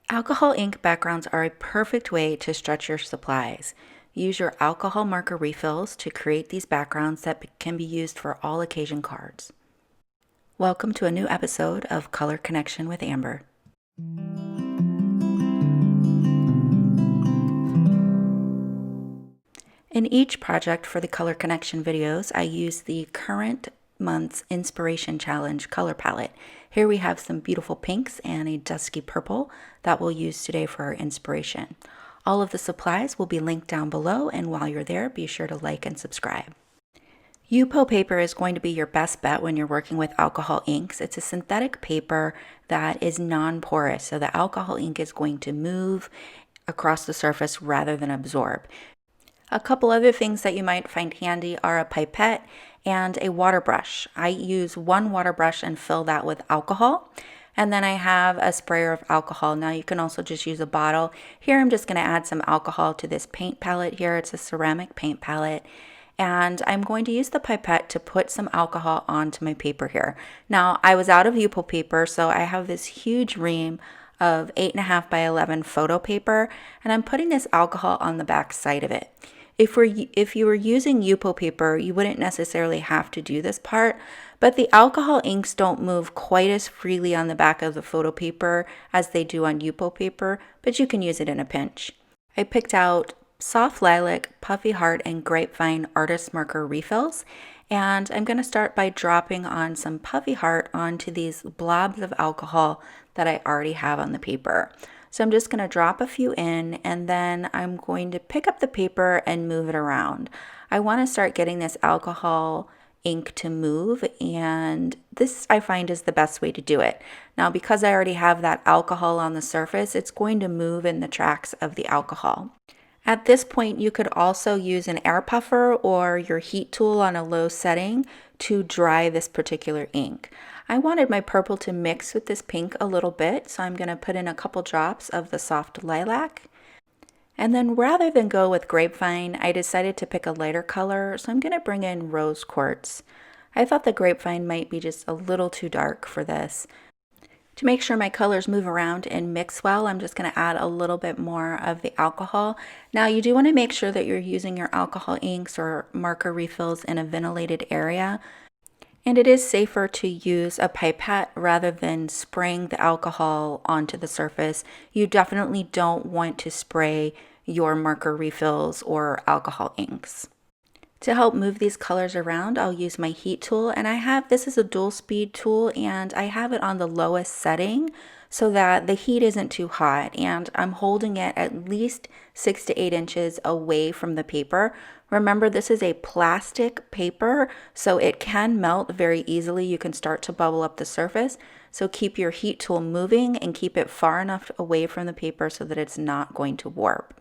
Alcohol ink backgrounds are a perfect way to stretch your supplies. Use your alcohol marker refills to create these backgrounds that can be used for all occasion cards. Welcome to a new episode of Color Connection with Amber. In each project for the Color Connection videos, I use the current month's Inspiration Challenge color palette. Here we have some beautiful pinks and a dusky purple that we'll use today for our inspiration. All of the supplies will be linked down below, and while you're there, be sure to like and subscribe. Yupo paper is going to be your best bet when you're working with alcohol inks. It's a synthetic paper that is non-porous, so the alcohol ink is going to move across the surface rather than absorb. A couple other things that you might find handy are a pipette and a water brush. I use one water brush and fill that with alcohol. And then I have a sprayer of alcohol. Now you can also just use a bottle. Here I'm just going to add some alcohol to this paint palette here. It's a ceramic paint palette. And I'm going to use the pipette to put some alcohol onto my paper here. Now I was out of Yupo paper, so I have this huge ream of 8.5 by 11 photo paper, and I'm putting this alcohol on the back side of it. If you were using Yupo paper, you wouldn't necessarily have to do this part, but the alcohol inks don't move quite as freely on the back of the photo paper as they do on Yupo paper, but you can use it in a pinch. I picked out Soft Lilac, Puffy Heart, and Grapevine Artist Marker refills, and I'm going to start by dropping on some Puffy Heart onto these blobs of alcohol that I already have on the paper. So I'm just going to drop a few in, and then I'm going to pick up the paper and move it around. I want to start getting this alcohol ink to move, and this I find is the best way to do it. Now, because I already have that alcohol on the surface, it's going to move in the tracks of the alcohol. At this point, you could also use an air puffer or your heat tool on a low setting to dry this particular ink. I wanted my purple to mix with this pink a little bit, so I'm going to put in a couple drops of the Soft Lilac. And then rather than go with Grapevine, I decided to pick a lighter color, so I'm going to bring in Rose Quartz. I thought the Grapevine might be just a little too dark for this. To make sure my colors move around and mix well, I'm just going to add a little bit more of the alcohol. Now you do want to make sure that you're using your alcohol inks or marker refills in a ventilated area. And it is safer to use a pipette rather than spraying the alcohol onto the surface. You definitely don't want to spray your marker refills or alcohol inks. To help move these colors around, I'll use my heat tool, and this is a dual speed tool, and I have it on the lowest setting so that the heat isn't too hot, and I'm holding it at least 6 to 8 inches away from the paper. Remember, this is a plastic paper, so it can melt very easily. You can start to bubble up the surface, so keep your heat tool moving and keep it far enough away from the paper so that it's not going to warp.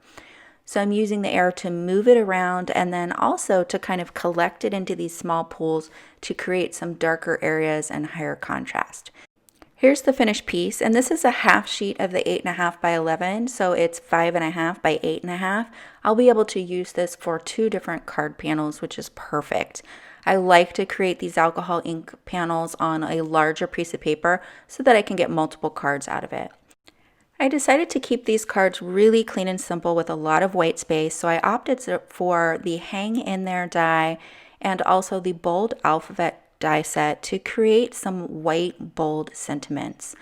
So I'm using the air to move it around and then also to kind of collect it into these small pools to create some darker areas and higher contrast. Here's the finished piece, and this is a half sheet of the 8.5 by 11, so it's 5.5 by 8.5. I'll be able to use this for 2 different card panels, which is perfect. I like to create these alcohol ink panels on a larger piece of paper so that I can get multiple cards out of it. I decided to keep these cards really clean and simple with a lot of white space, so I opted for the Hang in There die and also the Bold Alphabet die set to create some white, bold sentiments.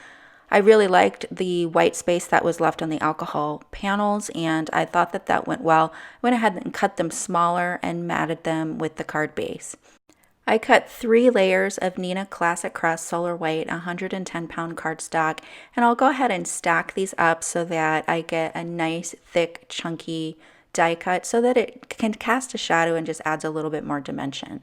I really liked the white space that was left on the alcohol panels, and I thought that went well. I went ahead and cut them smaller and matted them with the card base. I cut 3 layers of Neenah Classic Crust Solar White 110-pound cardstock, and I'll go ahead and stack these up so that I get a nice, thick, chunky die cut so that it can cast a shadow and just adds a little bit more dimension.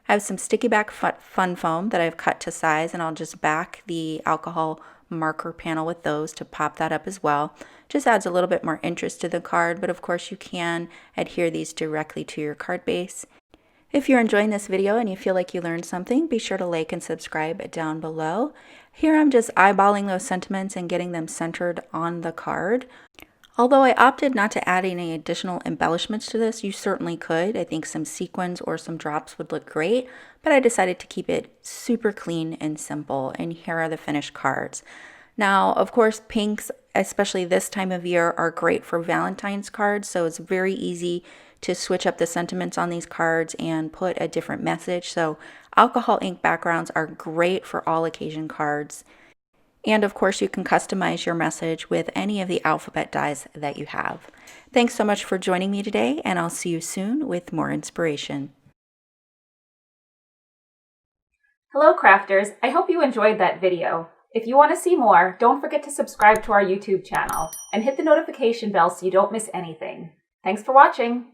I have some sticky back fun foam that I've cut to size, and I'll just back the alcohol marker panel with those to pop that up as well. Just adds a little bit more interest to the card, but of course you can adhere these directly to your card base. If you're enjoying this video and you feel like you learned something, be sure to like and subscribe down below. Here I'm just eyeballing those sentiments and getting them centered on the card. Although I opted not to add any additional embellishments to this, you certainly could. I think some sequins or some drops would look great, but I decided to keep it super clean and simple, and here are the finished cards. Now, of course, pinks especially this time of year, are great for Valentine's cards. So it's very easy to switch up the sentiments on these cards and put a different message. So alcohol ink backgrounds are great for all occasion cards. And of course, you can customize your message with any of the alphabet dies that you have. Thanks so much for joining me today, and I'll see you soon with more inspiration. Hello crafters, I hope you enjoyed that video. If you want to see more, don't forget to subscribe to our YouTube channel and hit the notification bell so you don't miss anything. Thanks for watching!